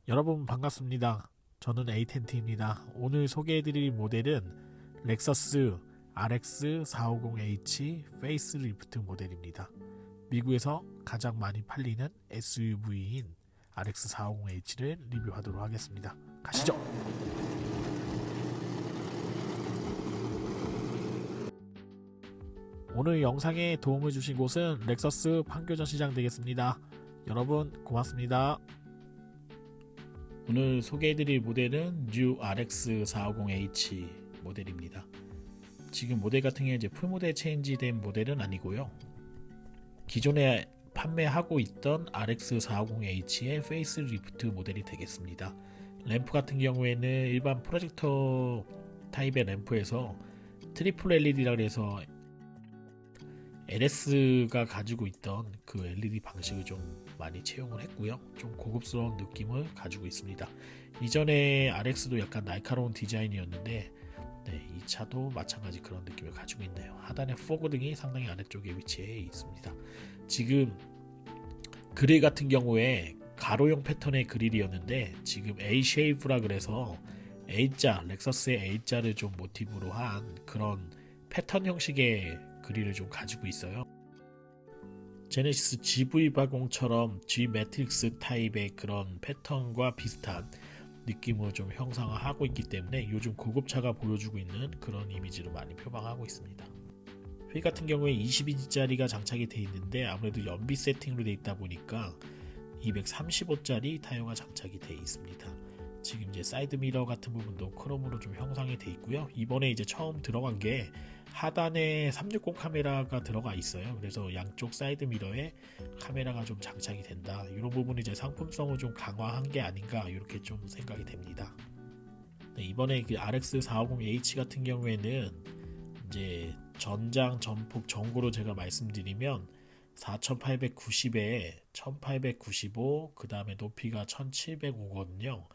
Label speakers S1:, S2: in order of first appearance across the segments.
S1: 여러분 반갑습니다. 저는 에이텐트입니다. 오늘 소개해드릴 모델은 렉서스 RX450H 페이스리프트 모델입니다. 미국에서 가장 많이 팔리는 SUV인 RX450H를 리뷰하도록 하겠습니다. 가시죠! 오늘 영상에 도움을 주신 곳은 렉서스 판교전 시장 되겠습니다. 여러분 고맙습니다. 오늘 소개해드릴 모델은 New RX450H 모델입니다. 지금 모델 같은 경우에 이제 풀모델 체인지된 모델은 아니고요. 기존에 판매하고 있던 RX450H의 페이스리프트 모델이 되겠습니다. 램프 같은 경우에는 일반 프로젝터 타입의 램프에서 트리플 LED라 해서 LS가 가지고 있던 그 LED 방식을 좀 많이 채용을 했고요. 좀 고급스러운 느낌을 가지고 있습니다. 이전에 RX도 약간 날카로운 디자인이었는데 이 차도 마찬가지 그런 느낌을 가지고 있네요. 하단에 포그 등이 상당히 아래쪽에 위치해 있습니다. 지금 그릴 같은 경우에 가로형 패턴의 그릴이었는데 지금 A 쉐이프라 그래서 A자, 렉서스의 A자를 좀 모티브로 한 그런 패턴 형식의 그릴을 좀 가지고 있어요. 제네시스 GV80처럼 G 매트릭스 타입의 그런 패턴과 비슷한 느낌으로 좀 형상화하고 있기 때문에 요즘 고급차가 보여주고 있는 그런 이미지를 많이 표방하고 있습니다. 휠 같은 경우에 20인치짜리가 장착이 되어 있는데 아무래도 연비 세팅으로 되어 있다 보니까 235짜리 타이어가 장착이 되어 있습니다. 지금 이제 사이드 미러 같은 부분도 크롬으로 좀 형상이 되어 있고요. 이번에 이제 처음 들어간 게 하단에 360 카메라가 들어가 있어요. 그래서 양쪽 사이드 미러에 카메라가 좀 장착이 된다. 이런 부분이 이제 상품성을 좀 강화한 게 아닌가 이렇게 좀 생각이 됩니다. 이번에 그 RX450H 같은 경우에는 이제 전장, 전폭, 전고로 제가 말씀드리면 4890에 1895, 그 다음에 높이가 1705거든요.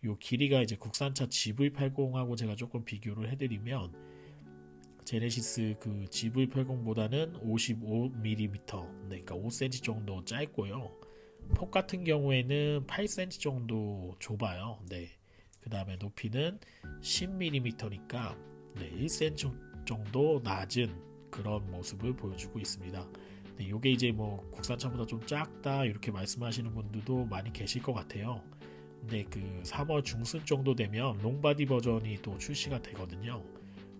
S1: 요 길이가 이제 국산차 GV80하고 제가 조금 비교를 해드리면 제네시스 그 GV80보다는 55mm, 그러니까 5cm 정도 짧고요. 폭 같은 경우에는 8cm 정도 좁아요. 그 다음에 높이는 10mm니까 1cm 정도 낮은 그런 모습을 보여주고 있습니다. 요게 이제 뭐 국산차보다 좀 작다 이렇게 말씀하시는 분들도 많이 계실 것 같아요. 근데 그 3월 중순 정도 되면 롱바디 버전이 또 출시가 되거든요.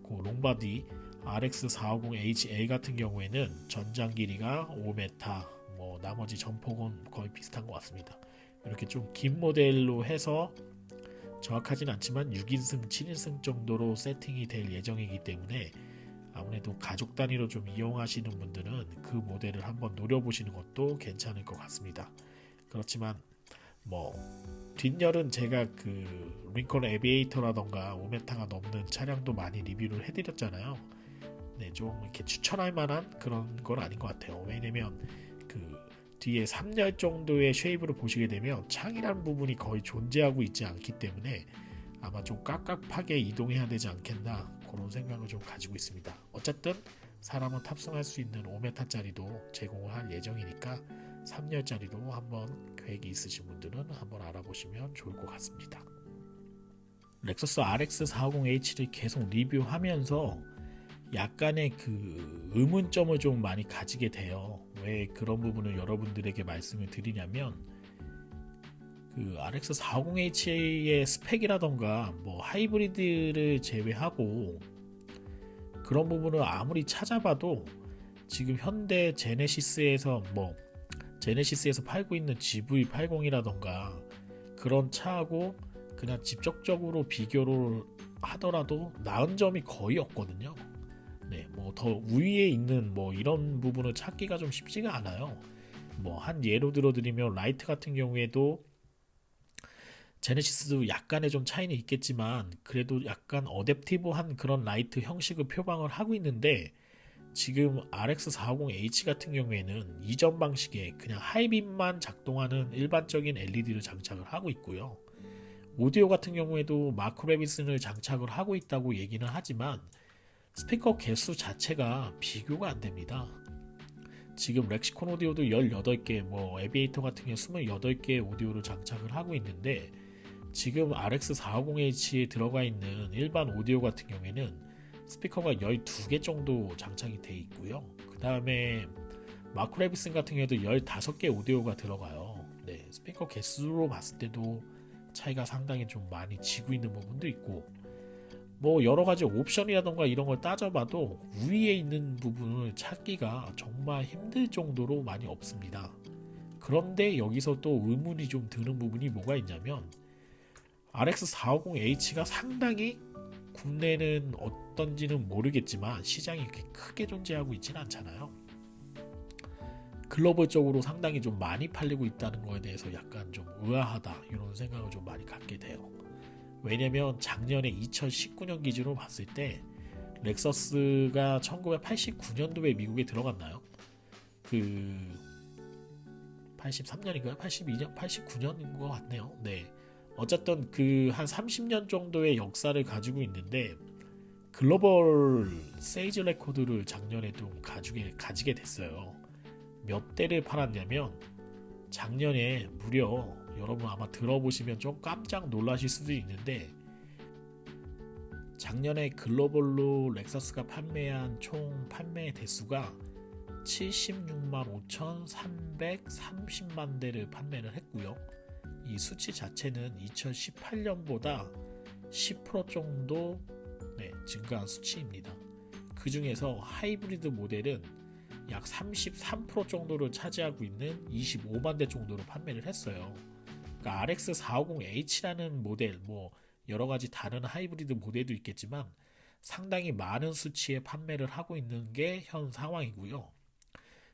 S1: 그 롱바디 RX450HL 같은 경우에는 전장 길이가 5m, 뭐 나머지 전폭은 거의 비슷한 것 같습니다. 이렇게 좀 긴 모델로 해서 정확하진 않지만 6인승, 7인승 정도로 세팅이 될 예정이기 때문에 아무래도 가족 단위로 좀 이용하시는 분들은 그 모델을 한번 노려보시는 것도 괜찮을 것 같습니다. 그렇지만 뭐 뒷열은 제가 그 링컨 에비에이터라던가 5m가 넘는 차량도 많이 리뷰를 해드렸잖아요. 좀 이렇게 추천할 만한 그런 건 아닌 것 같아요. 왜냐면 그 뒤에 3열 정도의 쉐입으로 보시게 되면 창이라는 부분이 거의 존재하고 있지 않기 때문에 아마 좀 깝깝하게 이동해야 되지 않겠나 그런 생각을 좀 가지고 있습니다. 어쨌든 사람은 탑승할 수 있는 5m짜리도 제공을 할 예정이니까 3열짜리도 한번 계획이 있으신 분들은 한번 알아보시면 좋을 것 같습니다. 렉서스 RX450H를 계속 리뷰하면서 약간의 그 의문점을 좀 많이 가지게 돼요. 왜 그런 부분을 여러분들에게 말씀을 드리냐면 그 RX450H의 스펙이라던가 뭐 하이브리드를 제외하고 그런 부분을 아무리 찾아봐도 지금 현대 제네시스에서 제네시스에서 팔고 있는 GV80이라던가 그런 차하고 그냥 직접적으로 비교를 하더라도 나은 점이 거의 없거든요. 뭐 더 우위에 있는 뭐 이런 부분을 찾기가 좀 쉽지가 않아요. 뭐 한 예로 들어드리면 라이트 같은 경우에도 제네시스도 약간의 좀 차이는 있겠지만 그래도 약간 어댑티브한 그런 라이트 형식을 표방을 하고 있는데 지금 RX450H 같은 경우에는 이전 방식에 그냥 하이빔만 작동하는 일반적인 LED를 장착을 하고 있고요. 오디오 같은 경우에도 마크 레비슨을 장착을 하고 있다고 얘기는 하지만 스피커 개수 자체가 비교가 안 됩니다. 지금 렉시콘 오디오도 18개, 뭐 에비에이터 같은 경우 28개의 오디오를 장착을 하고 있는데, 지금 RX450H에 들어가 있는 일반 오디오 같은 경우에는 스피커가 12개 정도 장착이 돼 있고요. 그 다음에 마크로레비슨 같은 경우에도 15개 오디오가 들어가요. 네, 스피커 개수로 봤을 때도 차이가 상당히 좀 많이 지고 있는 부분도 있고, 뭐 여러가지 옵션이라던가 이런 걸 따져봐도 위에 있는 부분을 찾기가 정말 힘들 정도로 많이 없습니다. 그런데 여기서 또 의문이 좀 드는 부분이 뭐가 있냐면, RX450H가 상당히 국내는 어떤지는 모르겠지만 시장이 그렇게 크게 존재하고 있지는 않잖아요. 글로벌적으로 상당히 좀 많이 팔리고 있다는 거에 대해서 약간 좀 의아하다, 이런 생각을 좀 많이 갖게 돼요. 왜냐면 작년에 2019년 기준으로 봤을 때 렉서스가 1989년도에 미국에 들어갔나요? 그 83년인가요? 82년? 89년인 것 같네요. 네. 어쨌든 그 한 30년 정도의 역사를 가지고 있는데, 글로벌 세일즈 레코드를 작년에 좀 가지게 됐어요. 몇 대를 팔았냐면, 작년에 무려, 여러분 아마 들어보시면 좀 깜짝 놀라실 수도 있는데, 작년에 글로벌로 렉서스가 판매한 총 판매 대수가 76만 5,330만 대를 판매를 했고요. 이 수치 자체는 2018년보다 10% 정도 증가한 수치입니다. 그 중에서 하이브리드 모델은 약 33% 정도를 차지하고 있는 25만 대 정도로 판매를 했어요. 그러니까 RX450H라는 모델, 뭐 여러 가지 다른 하이브리드 모델도 있겠지만 상당히 많은 수치의 판매를 하고 있는 게 현 상황이고요.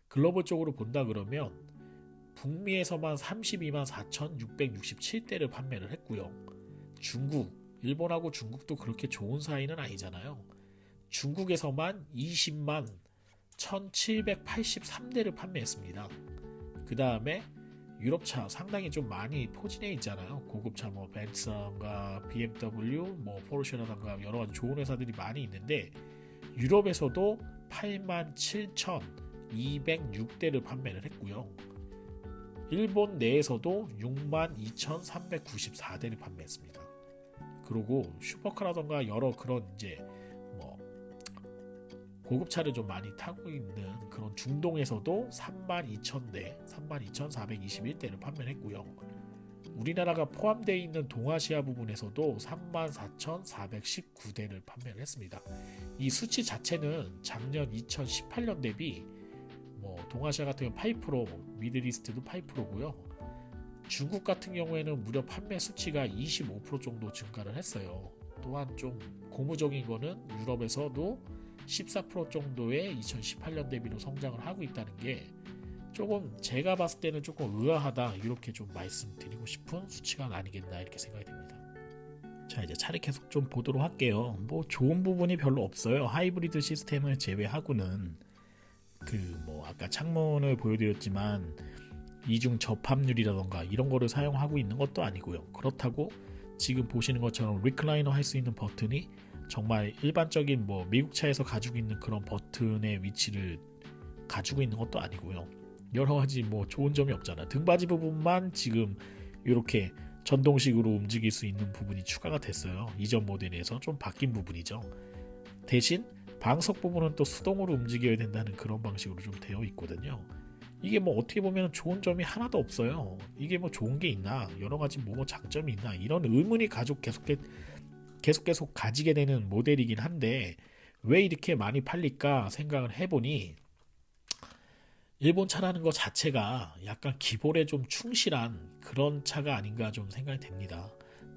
S1: 글로벌적으로 본다 그러면 북미에서만 32만 4,667대를 판매를 했고요. 중국, 일본하고 중국도 그렇게 좋은 사이는 아니잖아요. 중국에서만 20만 1,783대를 판매했습니다. 그 다음에 유럽차 상당히 좀 많이 포진해 있잖아요. 고급차 뭐 벤츠라던가 BMW, 뭐 포르쉐라던가 여러 가지 좋은 회사들이 많이 있는데, 유럽에서도 8만 7,206대를 판매를 했고요. 일본 내에서도 6만 2,394대를 판매했습니다. 그리고 슈퍼카라던가 여러 그런 이제 뭐 고급차를 좀 많이 타고 있는 그런 중동에서도 32,000대, 32,421대를 판매를 했고요. 우리나라가 포함되어 있는 동아시아 부분에서도 34,419대를 판매를 했습니다. 이 수치 자체는 작년 2018년 대비 뭐 동아시아 같은 경우는 8%, 미들이스트도 8%고요. 중국 같은 경우에는 무려 판매 수치가 25% 정도 증가를 했어요. 또한 좀 고무적인 거는 유럽에서도 14% 정도의 2018년 대비로 성장을 하고 있다는 게 조금 제가 봤을 때는 조금 의아하다, 이렇게 좀 말씀드리고 싶은 수치가 아니겠나, 이렇게 생각이 됩니다. 자, 이제 차례 계속 좀 보도록 할게요. 뭐 좋은 부분이 별로 없어요. 하이브리드 시스템을 제외하고는 뭐 아까 창문을 보여드렸지만 이중 접합률이라던가 이런 거를 사용하고 있는 것도 아니고요. 그렇다고 지금 보시는 것처럼 리클라이너 할 수 있는 버튼이 정말 일반적인 뭐 미국 차에서 가지고 있는 그런 버튼의 위치를 가지고 있는 것도 아니고요. 여러 가지 뭐 좋은 점이 없잖아. 등받이 부분만 지금 이렇게 전동식으로 움직일 수 있는 부분이 추가가 됐어요. 이전 모델에서 좀 바뀐 부분이죠. 대신 방석 부분은 또 수동으로 움직여야 된다는 그런 방식으로 좀 되어 있거든요. 이게 뭐 어떻게 보면 좋은 점이 하나도 없어요. 이게 뭐 좋은 게 있나, 여러 가지 뭐 장점이 있나, 이런 의문이 계속 가지게 되는 모델이긴 한데, 왜 이렇게 많이 팔릴까 생각을 해보니 일본 차라는 것 자체가 약간 기본에 좀 충실한 그런 차가 아닌가 좀 생각이 됩니다.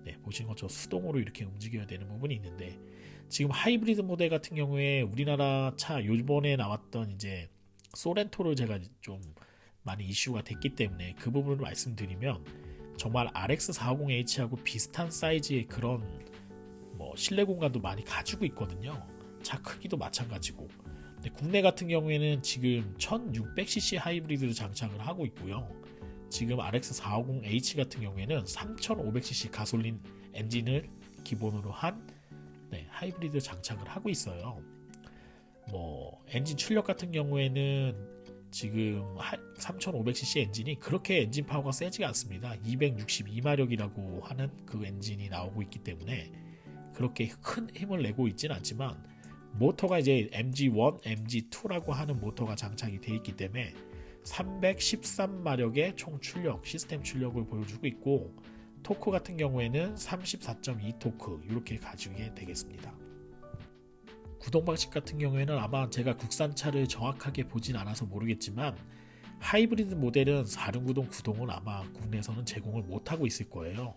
S1: 네, 보시는 것처럼 수동으로 이렇게 움직여야 되는 부분이 있는데, 지금 하이브리드 모델 같은 경우에 우리나라 차 요번에 나왔던 이제 소렌토를 제가 좀 많이 이슈가 됐기 때문에 그 부분을 말씀드리면, 정말 RX450H하고 비슷한 사이즈의 그런 뭐 실내 공간도 많이 가지고 있거든요. 차 크기도 마찬가지고. 근데 국내 같은 경우에는 지금 1600cc 하이브리드를 장착을 하고 있고요. 지금 RX450H 같은 경우에는 3500cc 가솔린 엔진을 기본으로 한 하이브리드 장착을 하고 있어요. 뭐 엔진 출력 같은 경우에는 지금 3500cc 엔진이 그렇게 엔진 파워가 세지가 않습니다. 262마력이라고 하는 그 엔진이 나오고 있기 때문에 그렇게 큰 힘을 내고 있지는 않지만, 모터가 이제 MG1, MG2라고 하는 모터가 장착이 되어 있기 때문에 313마력의 총 출력, 시스템 출력을 보여주고 있고, 토크 같은 경우에는 34.2 토크 이렇게 가지게 되겠습니다. 구동 방식 같은 경우에는 아마 제가 국산차를 정확하게 보진 않아서 모르겠지만 하이브리드 모델은 4륜구동 구동은 아마 국내에서는 제공을 못하고 있을 거예요.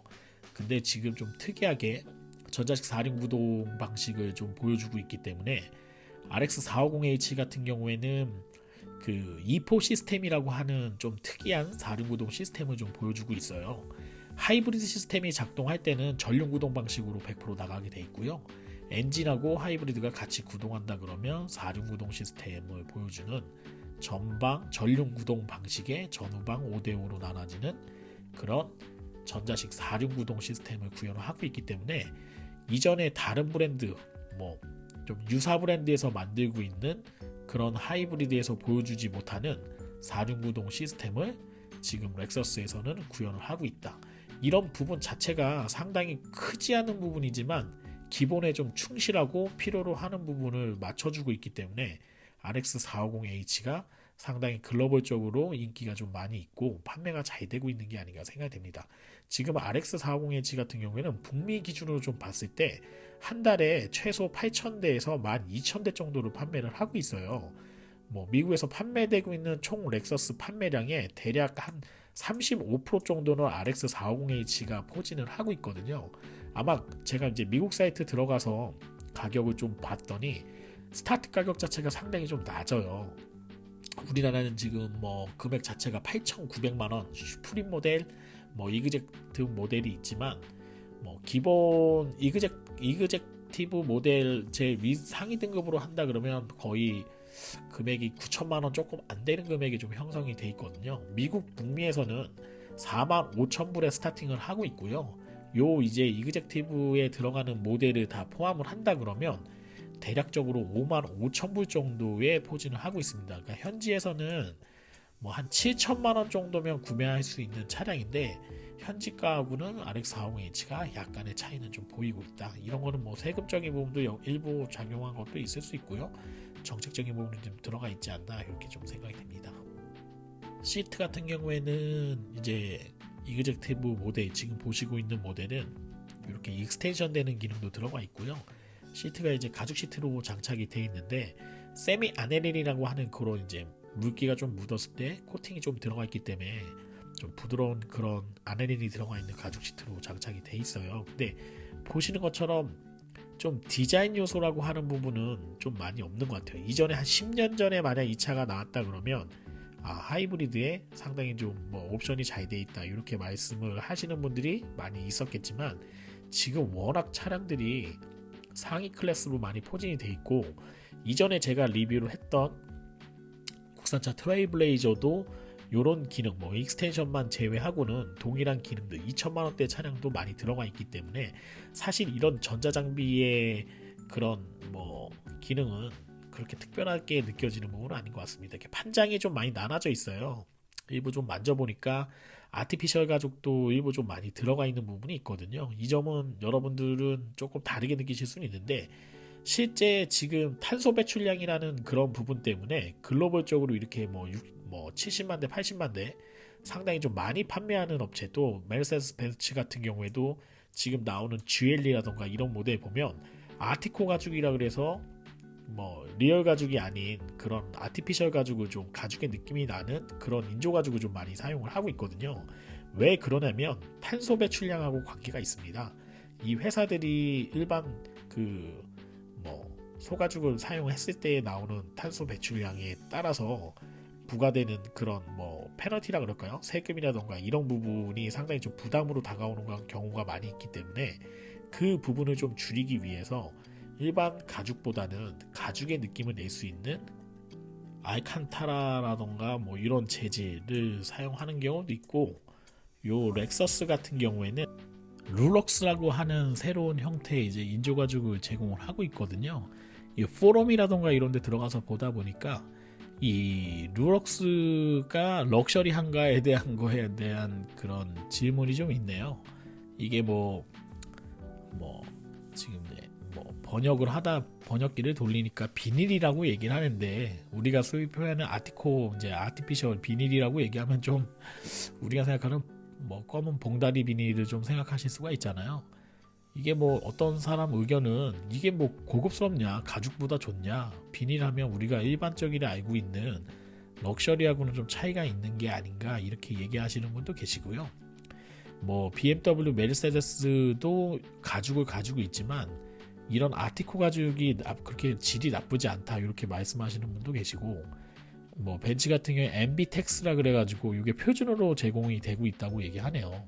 S1: 근데 지금 좀 특이하게 전자식 4륜구동 방식을 좀 보여주고 있기 때문에 RX450H 같은 경우에는 그 E4 시스템이라고 하는 좀 특이한 4륜구동 시스템을 좀 보여주고 있어요. 하이브리드 시스템이 작동할 때는 전륜구동 방식으로 100% 나가게 돼 있고요. 엔진하고 하이브리드가 같이 구동한다 그러면 4륜구동 시스템을 보여주는 전륜구동 방식의 전후방 5대5로 나눠지는 그런 전자식 4륜구동 시스템을 구현을 하고 있기 때문에 이전에 다른 브랜드, 좀 유사 브랜드에서 만들고 있는 그런 하이브리드에서 보여주지 못하는 4륜구동 시스템을 지금 렉서스에서는 구현을 하고 있다. 이런 부분 자체가 상당히 크지 않은 부분이지만 기본에 좀 충실하고 필요로 하는 부분을 맞춰주고 있기 때문에 RX450H가 상당히 글로벌적으로 인기가 좀 많이 있고 판매가 잘 되고 있는 게 아닌가 생각됩니다. 지금 RX450H 같은 경우에는 북미 기준으로 좀 봤을 때 한 달에 최소 8,000대에서 12,000대 정도로 판매를 하고 있어요. 미국에서 판매되고 있는 총 렉서스 판매량의 대략 한 35% 정도는 RX450H가 포진을 하고 있거든요. 아마 제가 이제 미국 사이트 들어가서 가격을 좀 봤더니 스타트 가격 자체가 상당히 좀 낮아요. 우리나라는 지금 금액 자체가 8,900만원 슈프림 모델, 이그젝트 모델이 있지만 기본 이그젝티브 모델 제 상위 등급으로 한다 그러면 거의 금액이 9천만원 조금 안 되는 금액이 좀 형성이 돼 있거든요. 미국 북미에서는 45,000불에 스타팅을 하고 있고요. 요 이제 이그젝티브에 들어가는 모델을 다 포함을 한다 그러면 대략적으로 55,000불 정도의 포진을 하고 있습니다. 그러니까 현지에서는 한 7천만원 정도면 구매할 수 있는 차량인데 현지가하고는 RX450H가 약간의 차이는 좀 보이고 있다. 이런 거는 세금적인 부분도 일부 작용한 것도 있을 수 있고요. 정책적인 부분이 좀 들어가 있지 않나 이렇게 좀 생각이 됩니다. 시트 같은 경우에는 이제 이그젝티브 모델 지금 보시고 있는 모델은 이렇게 익스텐션 되는 기능도 들어가 있고요. 시트가 이제 가죽 시트로 장착이 되어 있는데 세미 아네릴이라고 하는 그런 이제 물기가 좀 묻었을 때 코팅이 좀 들어가 있기 때문에 좀 부드러운 그런 아네릴이 들어가 있는 가죽 시트로 장착이 되어 있어요. 근데 보시는 것처럼 좀 디자인 요소라고 하는 부분은 좀 많이 없는 것 같아요. 이전에 한 10년 전에 만약 이 차가 나왔다 그러면 하이브리드에 상당히 좀 옵션이 잘 돼 있다 이렇게 말씀을 하시는 분들이 많이 있었겠지만 지금 워낙 차량들이 상위 클래스로 많이 포진이 돼 있고 이전에 제가 리뷰를 했던 국산차 트레일블레이저도 요런 기능 익스텐션만 제외하고는 동일한 기능들 2천만원대 차량도 많이 들어가 있기 때문에 사실 이런 전자장비의 그런 기능은 그렇게 특별하게 느껴지는 부분은 아닌 것 같습니다. 이렇게 판장이 좀 많이 나눠져 있어요. 일부 좀 만져보니까 아티피셜 가죽도 일부 좀 많이 들어가 있는 부분이 있거든요. 이 점은 여러분들은 조금 다르게 느끼실 수는 있는데 실제 지금 탄소 배출량이라는 그런 부분 때문에 글로벌적으로 이렇게 70만 대, 80만 대 상당히 좀 많이 판매하는 업체도 메르세데스 벤츠 같은 경우에도 지금 나오는 GL이라던가 이런 모델 보면 아티코 가죽이라 그래서 리얼 가죽이 아닌 그런 아티피셜 가죽을 좀 가죽의 느낌이 나는 그런 인조 가죽을 좀 많이 사용을 하고 있거든요. 왜 그러냐면 탄소 배출량하고 관계가 있습니다. 이 회사들이 일반 소가죽을 사용했을 때 나오는 탄소 배출량에 따라서 부과되는 그런 페널티라 그럴까요? 세금이라던가 이런 부분이 상당히 좀 부담으로 다가오는 경우가 많이 있기 때문에 그 부분을 좀 줄이기 위해서 일반 가죽보다는 가죽의 느낌을 낼 수 있는 알칸타라라던가 이런 재질을 사용하는 경우도 있고 요 렉서스 같은 경우에는 룰럭스라고 하는 새로운 형태의 이제 인조 가죽을 제공을 하고 있거든요. 이 포럼이라던가 이런 데 들어가서 보다 보니까 이 루럭스가 럭셔리한가에 대한 거에 대한 그런 질문이 좀 있네요. 이게 뭐 지금 뭐 번역기를 돌리니까 비닐이라고 얘기를 하는데, 우리가 소위 표현하는 이제 아티피셜 비닐이라고 얘기하면 좀 우리가 생각하는 뭐 검은 봉다리 비닐을 좀 생각하실 수가 있잖아요. 이게 뭐 어떤 사람 의견은 이게 뭐 고급스럽냐, 가죽보다 좋냐, 비닐하면 우리가 일반적이라 알고 있는 럭셔리하고는 좀 차이가 있는 게 아닌가, 이렇게 얘기하시는 분도 계시고요. 뭐 BMW, 메르세데스도 가죽을 가지고 있지만 이런 아티코 가죽이 그렇게 질이 나쁘지 않다, 이렇게 말씀하시는 분도 계시고, 뭐 벤츠 같은 경우에 MB텍스라 그래가지고 이게 표준으로 제공이 되고 있다고 얘기하네요.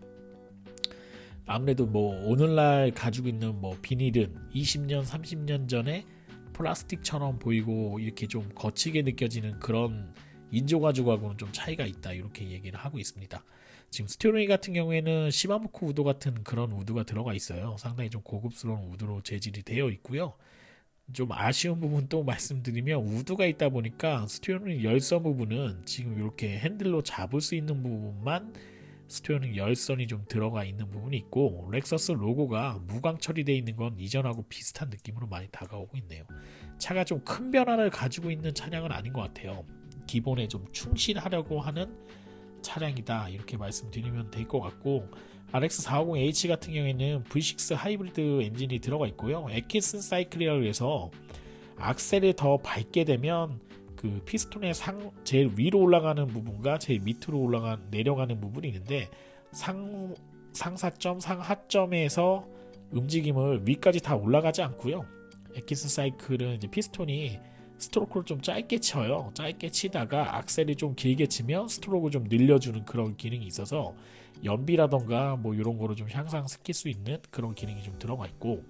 S1: 아무래도 뭐 오늘날 가지고 있는 뭐 비닐은 20년, 30년 전에 플라스틱처럼 보이고 이렇게 좀 거치게 느껴지는 그런 인조 가죽하고는 좀 차이가 있다, 이렇게 얘기를 하고 있습니다. 지금 스티로닉 같은 경우에는 시마모코 우드 같은 그런 우드가 들어가 있어요. 상당히 좀 고급스러운 우드로 재질이 되어 있고요. 좀 아쉬운 부분 또 말씀드리면, 우드가 있다 보니까 스티로닉 열선 부분은 지금 이렇게 핸들로 잡을 수 있는 부분만 스티어링 열선이 좀 들어가 있는 부분이 있고, 렉서스 로고가 무광 처리되어 있는 건 이전하고 비슷한 느낌으로 많이 다가오고 있네요. 차가 좀 큰 변화를 가지고 있는 차량은 아닌 것 같아요. 기본에 좀 충실하려고 하는 차량이다, 이렇게 말씀드리면 될 것 같고, RX450H 같은 경우에는 V6 하이브리드 엔진이 들어가 있고요. 에키슨 사이클이라고 해서 악셀을 더 밟게 되면 그 피스톤의 제일 위로 올라가는 부분과 제일 밑으로 내려가는 부분이 있는데, 상사점, 상하점에서 움직임을 위까지 다 올라가지 않고요. 에키슨 사이클은 이제 피스톤이 스트로크를 좀 짧게 쳐요. 짧게 치다가 악셀이 좀 길게 치면 스트로크를 좀 늘려주는 그런 기능이 있어서 연비라던가 뭐 이런 거를 좀 향상시킬 수 있는 그런 기능이 좀 들어가 있고,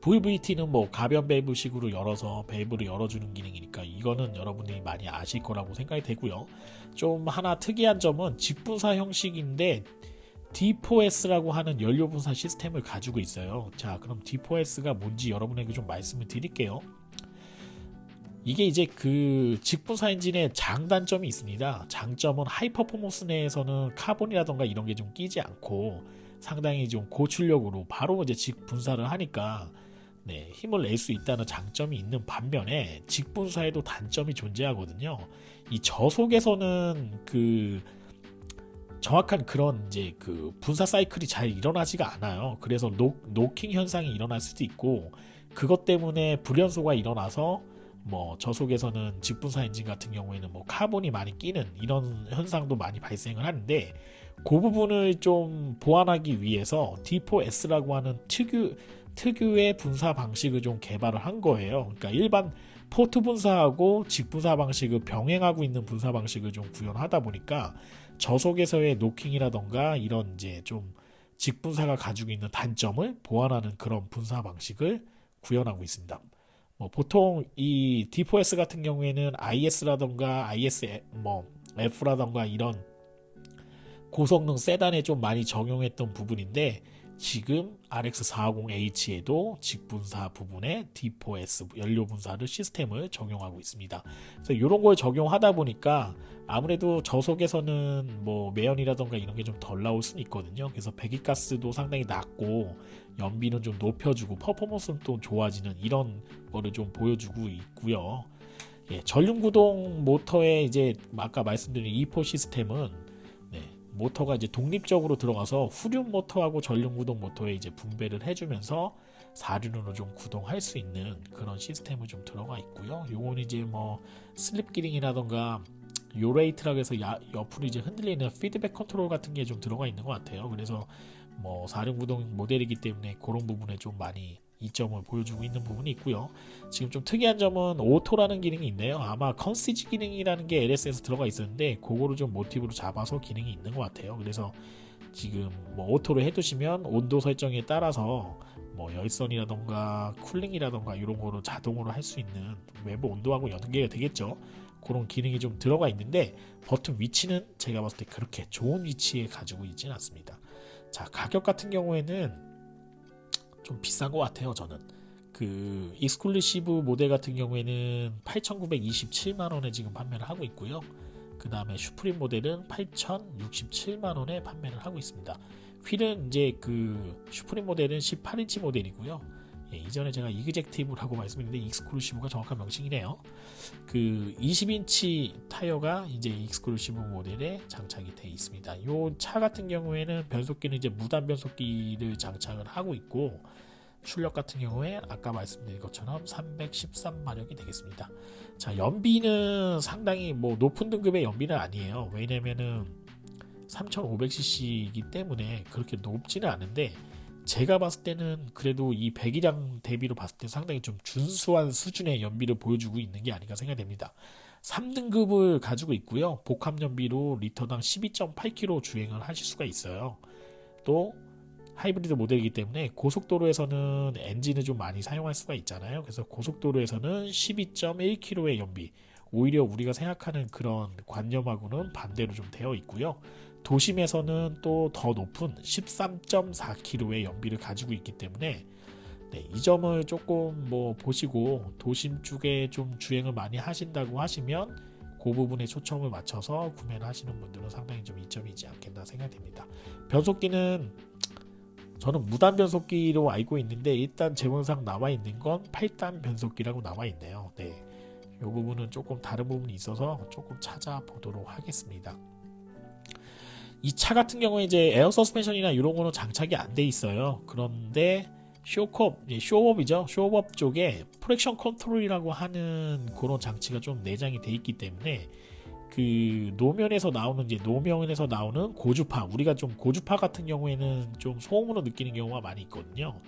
S1: VVT는 뭐 가변 밸브식으로 열어서 밸브를 열어주는 기능이니까 이거는 여러분들이 많이 아실 거라고 생각이 되고요. 좀 하나 특이한 점은 직분사 형식인데 D4S라고 하는 연료 분사 시스템을 가지고 있어요. 자, 그럼 D4S가 뭔지 여러분에게 좀 말씀을 드릴게요. 이게 이제 그 직분사 엔진의 장단점이 있습니다. 장점은 하이퍼포먼스 내에서는 카본이라던가 이런 게 좀 끼지 않고 상당히 좀 고출력으로 바로 이제 직분사를 하니까 힘을 낼 수 있다는 장점이 있는 반면에 직분사에도 단점이 존재하거든요. 이 저속에서는 그 정확한 그런 이제 그 분사 사이클이 잘 일어나지가 않아요. 그래서 노킹 현상이 일어날 수도 있고, 그것 때문에 불연소가 일어나서 뭐 저속에서는 직분사 엔진 같은 경우에는 뭐 카본이 많이 끼는 이런 현상도 많이 발생을 하는데, 그 부분을 좀 보완하기 위해서 D4S라고 하는 특유의 분사 방식을 좀 개발을 한 거예요. 그러니까 일반 포트 분사하고 직분사 방식을 병행하고 있는 분사 방식을 좀 구현하다 보니까 저속에서의 노킹이라던가 이런 이제 좀 직분사가 가지고 있는 단점을 보완하는 그런 분사 방식을 구현하고 있습니다. 뭐 보통 이 D4S 같은 경우에는 IS라던가 F라던가 이런 고성능 세단에 좀 많이 적용했던 부분인데, 지금 RX450H에도 직분사 부분에 D4S 연료 분사를 시스템을 적용하고 있습니다. 그래서 이런 걸 적용하다 보니까 아무래도 저속에서는 뭐 매연이라던가 이런 게 좀 덜 나올 수는 있거든요. 그래서 배기가스도 상당히 낮고 연비는 좀 높여주고 퍼포먼스는 또 좋아지는 이런 거를 좀 보여주고 있고요. 전륜구동 모터에 이제 아까 말씀드린 E4 시스템은 모터가 이제 독립적으로 들어가서 후륜 모터하고 전륜구동 모터에 이제 분배를 해주면서 4륜으로 좀 구동할 수 있는 그런 시스템이 좀 들어가 있고요. 요건 이제 뭐 슬립 기링이라던가 요레이트라고 해서 옆으로 이제 흔들리는 피드백 컨트롤 같은 게 좀 들어가 있는 것 같아요. 그래서 뭐 4륜 구동 모델이기 때문에 그런 부분에 좀 많이 이점을 보여주고 있는 부분이 있고요. 지금 좀 특이한 점은 오토라는 기능이 있네요. 아마 컨시지 기능이라는 게 LS에서 들어가 있었는데 그거를 좀 모티브로 잡아서 기능이 있는 것 같아요. 그래서 지금 뭐 오토로 해두시면 온도 설정에 따라서 뭐 열선이라던가 쿨링이라던가 이런 거로 자동으로 할 수 있는 외부 온도하고 연계가 되겠죠. 그런 기능이 좀 들어가 있는데 버튼 위치는 제가 봤을 때 그렇게 좋은 위치에 가지고 있지는 않습니다. 자, 가격 같은 경우에는 좀 비싼 것 같아요. 저는 그 익스클루시브 모델 같은 경우에는 8,927만원에 지금 판매를 하고 있고요. 그 다음에 슈프림 모델은 8,067만원에 판매를 하고 있습니다. 휠은 이제 그 슈프림 모델은 18인치 모델이고요. 예, 이전에 제가 이그젝티브라고 말씀드렸는데 익스클루시브가 정확한 명칭이네요. 그 20인치 타이어가 이제 익스클루시브 모델에 장착이 되어 있습니다. 이 차 같은 경우에는 변속기는 이제 무단 변속기를 장착을 하고 있고, 출력 같은 경우에 아까 말씀드린 것처럼 313마력이 되겠습니다. 자, 연비는 상당히 뭐 높은 등급의 연비는 아니에요. 왜냐면은 3500cc이기 때문에 그렇게 높지는 않은데, 제가 봤을 때는 그래도 이 배기량 대비로 봤을 때 상당히 좀 준수한 수준의 연비를 보여주고 있는 게 아닌가 생각됩니다. 3등급을 가지고 있고요. 복합 연비로 리터당 12.8km 주행을 하실 수가 있어요. 또 하이브리드 모델이기 때문에 고속도로에서는 엔진을 좀 많이 사용할 수가 있잖아요. 그래서 고속도로에서는 12.1km의 연비, 오히려 우리가 생각하는 그런 관념하고는 반대로 좀 되어 있고요. 도심에서는 또 더 높은 13.4km의 연비를 가지고 있기 때문에 네, 이 점을 조금 뭐 보시고 도심 쪽에 좀 주행을 많이 하신다고 하시면 그 부분에 초점을 맞춰서 구매를 하시는 분들은 상당히 좀 이점이지 않겠나 생각됩니다. 변속기는 저는 무단 변속기로 알고 있는데, 일단 제목상 나와 있는 건 8단 변속기라고 나와 있네요. 네, 이 부분은 조금 다른 부분이 있어서 조금 찾아보도록 하겠습니다. 이 차 같은 경우에 이제 에어 서스펜션이나 이런 거는 장착이 안 돼 있어요. 그런데 쇼업이죠. 쇼업 쪽에 프랙션 컨트롤이라고 하는 그런 장치가 좀 내장이 돼 있기 때문에 그 노면에서 나오는 고주파, 우리가 좀 고주파 같은 경우에는 좀 소음으로 느끼는 경우가 많이 있거든요.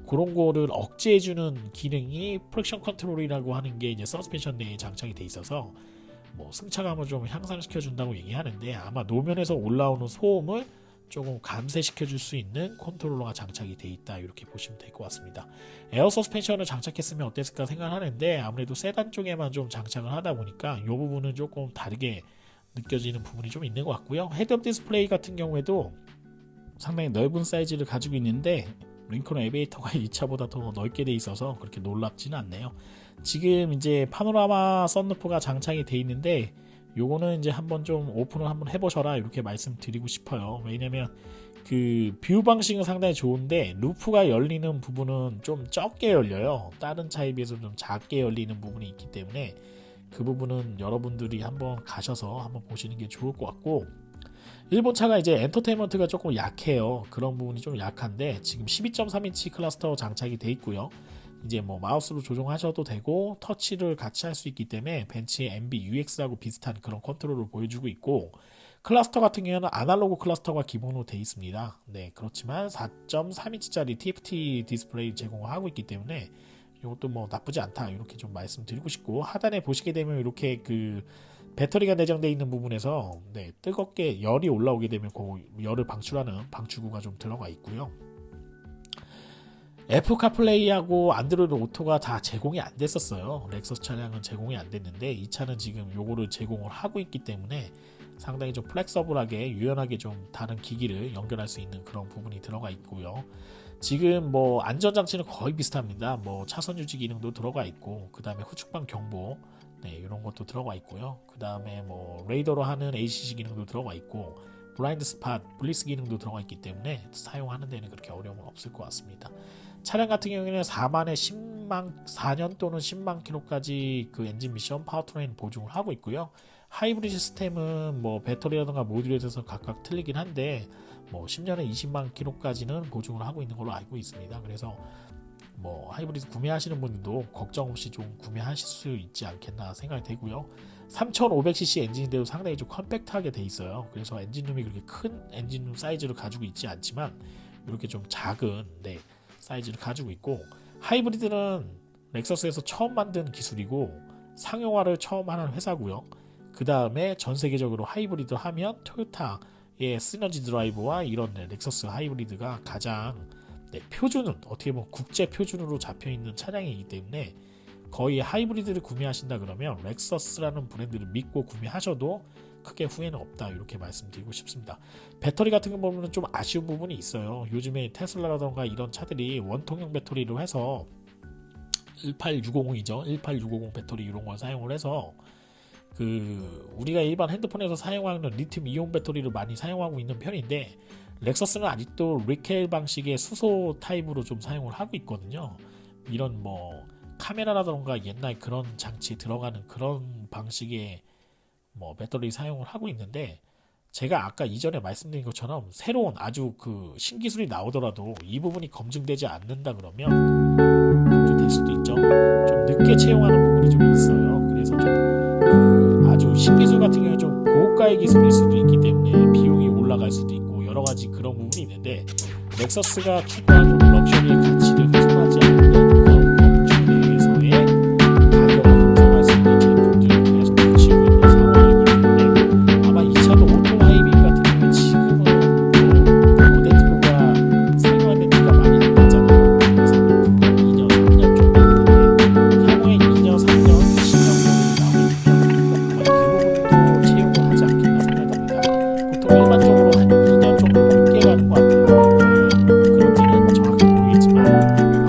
S1: 그런 거를 억제해주는 기능이 프랙션 컨트롤이라고 하는 게 이제 서스펜션 내에 장착이 돼 있어서 뭐 승차감을 좀 향상시켜 준다고 얘기하는데, 아마 노면에서 올라오는 소음을 조금 감쇄시켜 줄 수 있는 컨트롤러가 장착이 돼 있다, 이렇게 보시면 될 것 같습니다. 에어 서스펜션을 장착했으면 어땠을까 생각하는데, 아무래도 세단 쪽에만 좀 장착을 하다 보니까 이 부분은 조금 다르게 느껴지는 부분이 좀 있는 것 같고요. 헤드업 디스플레이 같은 경우에도 상당히 넓은 사이즈를 가지고 있는데 링컨 에비에이터가 이 차보다 더 넓게 돼 있어서 그렇게 놀랍지는 않네요. 지금 이제 파노라마 썬루프가 장착이 돼 있는데, 요거는 이제 한번 좀 오픈을 한번 해보셔라, 이렇게 말씀드리고 싶어요. 왜냐면 그 뷰 방식은 상당히 좋은데 루프가 열리는 부분은 좀 적게 열려요. 다른 차에 비해서 좀 작게 열리는 부분이 있기 때문에 그 부분은 여러분들이 한번 가셔서 한번 보시는 게 좋을 것 같고, 일본 차가 이제 엔터테인먼트가 조금 약해요. 그런 부분이 좀 약한데 지금 12.3인치 클러스터 장착이 돼 있고요. 이제 뭐 마우스로 조정하셔도 되고 터치를 같이 할 수 있기 때문에 벤츠의 MB UX하고 비슷한 그런 컨트롤을 보여주고 있고, 클러스터 같은 경우는 아날로그 클러스터가 기본으로 되어 있습니다. 네, 그렇지만 4.3인치짜리 TFT 디스플레이 제공하고 있기 때문에 이것도 뭐 나쁘지 않다, 이렇게 좀 말씀드리고 싶고, 하단에 보시게 되면 이렇게 그 배터리가 내장되어 있는 부분에서 네, 뜨겁게 열이 올라오게 되면 그 열을 방출하는 방출구가 좀 들어가 있고요. 애플 카플레이하고 안드로이드 오토가 다 제공이 안 됐었어요. 렉서스 차량은 제공이 안 됐는데 이 차는 지금 요거를 제공을 하고 있기 때문에 상당히 좀 플렉서블하게 유연하게 좀 다른 기기를 연결할 수 있는 그런 부분이 들어가 있고요. 지금 뭐 안전장치는 거의 비슷합니다. 뭐 차선 유지 기능도 들어가 있고, 그 다음에 후측방 경보, 네, 이런 것도 들어가 있고요. 그 다음에 뭐 레이더로 하는 ACC 기능도 들어가 있고, 블라인드 스팟, 블리스 기능도 들어가 있기 때문에 사용하는 데는 그렇게 어려움은 없을 것 같습니다. 차량 같은 경우에는 4년 또는 10만 킬로까지 그 엔진 미션 파워트레인 보증을 하고 있고요. 하이브리드 시스템은 뭐 배터리라든가 모듈에 대해서 각각 틀리긴 한데 뭐 10년에 20만 킬로까지는 보증을 하고 있는 걸로 알고 있습니다. 그래서 뭐 하이브리드 구매하시는 분들도 걱정 없이 좀 구매하실 수 있지 않겠나 생각이 되고요. 3500cc 엔진인데도 상당히 좀 컴팩트하게 돼 있어요. 그래서 엔진룸이 그렇게 큰 엔진룸 사이즈를 가지고 있지 않지만 이렇게 좀 작은 사이즈를 가지고 있고, 하이브리드는 렉서스에서 처음 만든 기술이고 상용화를 처음 하는 회사고요. 그 다음에 전 세계적으로 하이브리드 하면 토요타의 시너지 드라이브와 이런 렉서스 하이브리드가 가장 표준은 어떻게 보면 국제 표준으로 잡혀 있는 차량이기 때문에 거의 하이브리드를 구매하신다 그러면 렉서스라는 브랜드를 믿고 구매하셔도 크게 후회는 없다, 이렇게 말씀드리고 싶습니다. 배터리 같은 거 보면 좀 아쉬운 부분이 있어요. 요즘에 테슬라라던가 이런 차들이 원통형 배터리로 해서 18650이죠. 18650 배터리 이런 걸 사용을 해서 우리가 일반 핸드폰에서 사용하는 리튬 이온 배터리를 많이 사용하고 있는 편인데, 렉서스는 아직도 리켈 방식의 수소 타입으로 좀 사용을 하고 있거든요. 이런 뭐 카메라라던가 옛날 그런 장치에 들어가는 그런 방식의 뭐 배터리 사용을 하고 있는데, 제가 아까 이전에 말씀드린 것처럼 새로운 아주 신기술이 나오더라도 이 부분이 검증되지 않는다 그러면 검증될 수도 있죠. 좀 늦게 채용하는 부분이 좀 있어요. 그래서 좀 아주 신기술 같은 경우는 좀 고가의 기술일 수도 있기 때문에 비용이 올라갈 수도 있고 여러 가지 그런 부분이 있는데, 렉서스가 추구하는 럭셔리의 가치를 훼손하지 않는 그런 검증 내에서의 가격을 형성할 수 있는 제품들을 계속 붙이고 있는 상황이기 때문에, 아마 이 차도 오토 하이브리드 같은 경우는 지금은 모델 상용화된 지가 많이 안 됐잖아요. 그래서 2년, 3년 정도 되는데, 향후에 2년, 3년, 10년 정도 나오면 아마 그 부분도 채용을 하지 않겠나 생각합니다. 보통 일반적으로 한 2년 정도 늦게 가는 것 같아요. 그런지는 정확히 모르겠지만,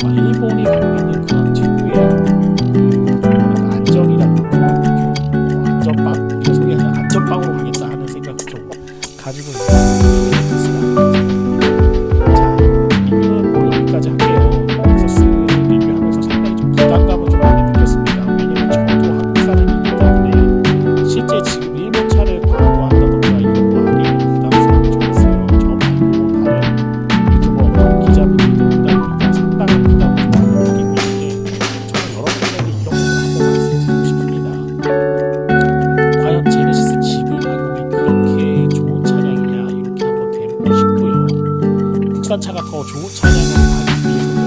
S1: 아마 일본이 갖고 있는 그런 특유의 안전이라든가 안전빵, 우리가 소개하는 안전빵으로 가겠다 하는 생각을 좀 가지고 있는 것 같습니다. 자, 리뷰는 뭐 여기까지 할게요. 렉서스 리뷰하면서 상당히 좀 부담감을 좀 많이 느꼈습니다. 왜냐면 저도 한국 사람이기 때문에 실제 지금 일본 차를 광고한다던가 이런 거 하기에는 부담스러움이 좀 있어요. 저 말고 다른 유튜버 기자분들도 보다 보니까 상당한 부담을 좀 많이 느끼고 있는데, 저는 여러분들에게 이런 걸 한번 말씀드리고 싶습니다. 과연 제네시스 GV80이 그렇게 좋은 차량이냐, 이렇게 한번 대보고 싶고요. 국산차가 더 좋은 차량을 가기 위해서는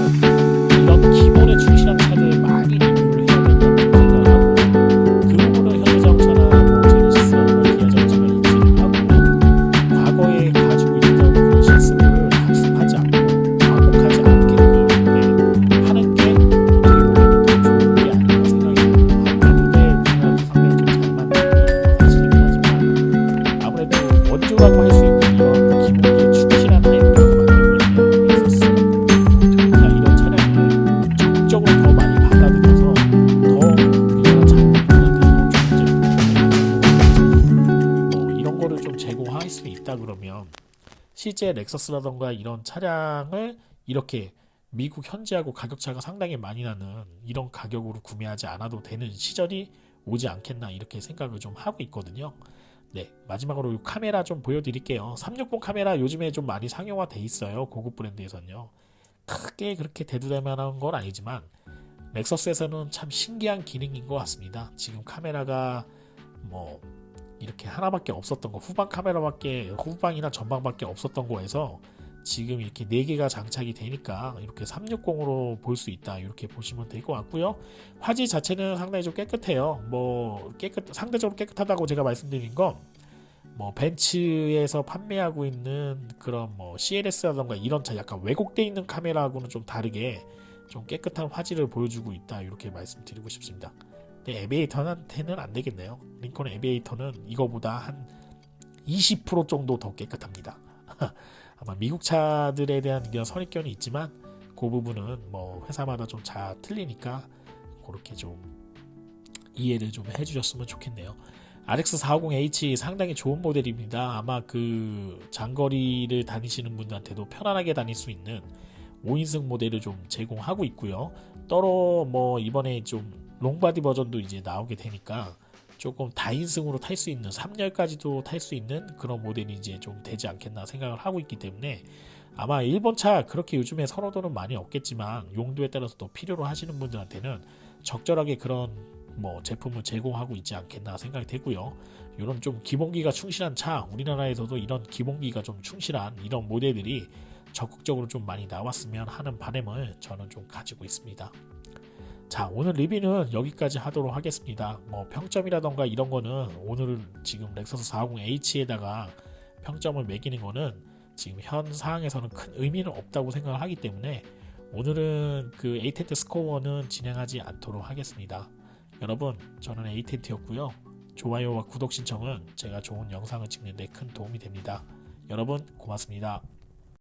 S1: 이런 기본에 충실한 차를 많이 리뷰를 해야 된다고 생각을 하고, 그 부분을 현대자동차나 뭐 제네시스나 기아자동차가 인지를 하고, 과거에 가지고 있던 그런 실수를 학습하지 않고 반복하지 않게끔 하는 게 어떻게 보면 더 좋은 게 아닌가 생각이 듭니다. 한국 모델 우리나라도 상당히 좀 잘 만들고 있는 건 사실이긴 하지만, 아무래도 원조라고 할 수 있는 이런 기본기에 충실한 하이브리드를 만들고 있는 렉서스, 토요타 이런 차량을 적극적으로 더 많이 받아들여서 더 우리나라 장비들한테 더 좋은 제품, 뭐 이런 거를 좀 제공할 수 있다 그러면, 실제 렉서스라던가 이런 차량을 이렇게 미국 현지하고 가격차가 상당히 많이 나는 이런 가격으로 구매하지 않아도 되는 시절이 오지 않겠나, 이렇게 생각을 좀 하고 있거든요. 네, 마지막으로 이 카메라 좀 보여드릴게요. 360 카메라 요즘에 좀 많이 상용화 돼 있어요. 고급 브랜드에서는요. 크게 그렇게 대두될 만한 건 아니지만 렉서스에서는 참 신기한 기능인 것 같습니다. 지금 카메라가 뭐 이렇게 하나밖에 없었던 거, 후방이나 전방밖에 없었던 거에서 지금 이렇게 4개가 장착이 되니까 이렇게 360으로 볼 수 있다, 이렇게 보시면 될 것 같고요. 화질 자체는 상당히 좀 깨끗해요. 뭐 상대적으로 깨끗하다고 제가 말씀드린 건, 뭐 벤츠에서 판매하고 있는 그런 뭐 CLS라던가 이런 차 약간 왜곡되어 있는 카메라하고는 좀 다르게 좀 깨끗한 화질을 보여주고 있다, 이렇게 말씀드리고 싶습니다. 근데 에비에이터한테는 안 되겠네요. 링컨 에비에이터는 이거보다 한 20% 정도 더 깨끗합니다. 아마 미국 차들에 대한 이런 선입견이 있지만 그 부분은 뭐 회사마다 좀 잘 틀리니까 그렇게 좀 이해를 좀 해주셨으면 좋겠네요. RX450H 상당히 좋은 모델입니다. 아마 장거리를 다니시는 분들한테도 편안하게 다닐 수 있는 5인승 모델을 좀 제공하고 있고요. 따로 뭐 이번에 좀 롱바디 버전도 이제 나오게 되니까 조금 다인승으로 탈 수 있는, 3열까지도 탈 수 있는 그런 모델이 이제 좀 되지 않겠나 생각을 하고 있기 때문에, 아마 일본 차 그렇게 요즘에 선호도는 많이 없겠지만 용도에 따라서 또 필요로 하시는 분들한테는 적절하게 그런 뭐 제품을 제공하고 있지 않겠나 생각이 되고요. 이런 좀 기본기가 충실한 차, 우리나라에서도 이런 기본기가 좀 충실한 이런 모델들이 적극적으로 좀 많이 나왔으면 하는 바람을 저는 좀 가지고 있습니다. 자, 오늘 리뷰는 여기까지 하도록 하겠습니다. 뭐 평점이라던가 이런 거는 오늘은 지금 렉서스 450H에다가 평점을 매기는 거는 지금 현 상황에서는 큰 의미는 없다고 생각을 하기 때문에 오늘은 A10 스코어는 진행하지 않도록 하겠습니다. 여러분, 저는 A10였고요. 좋아요와 구독 신청은 제가 좋은 영상을 찍는 데 큰 도움이 됩니다. 여러분, 고맙습니다.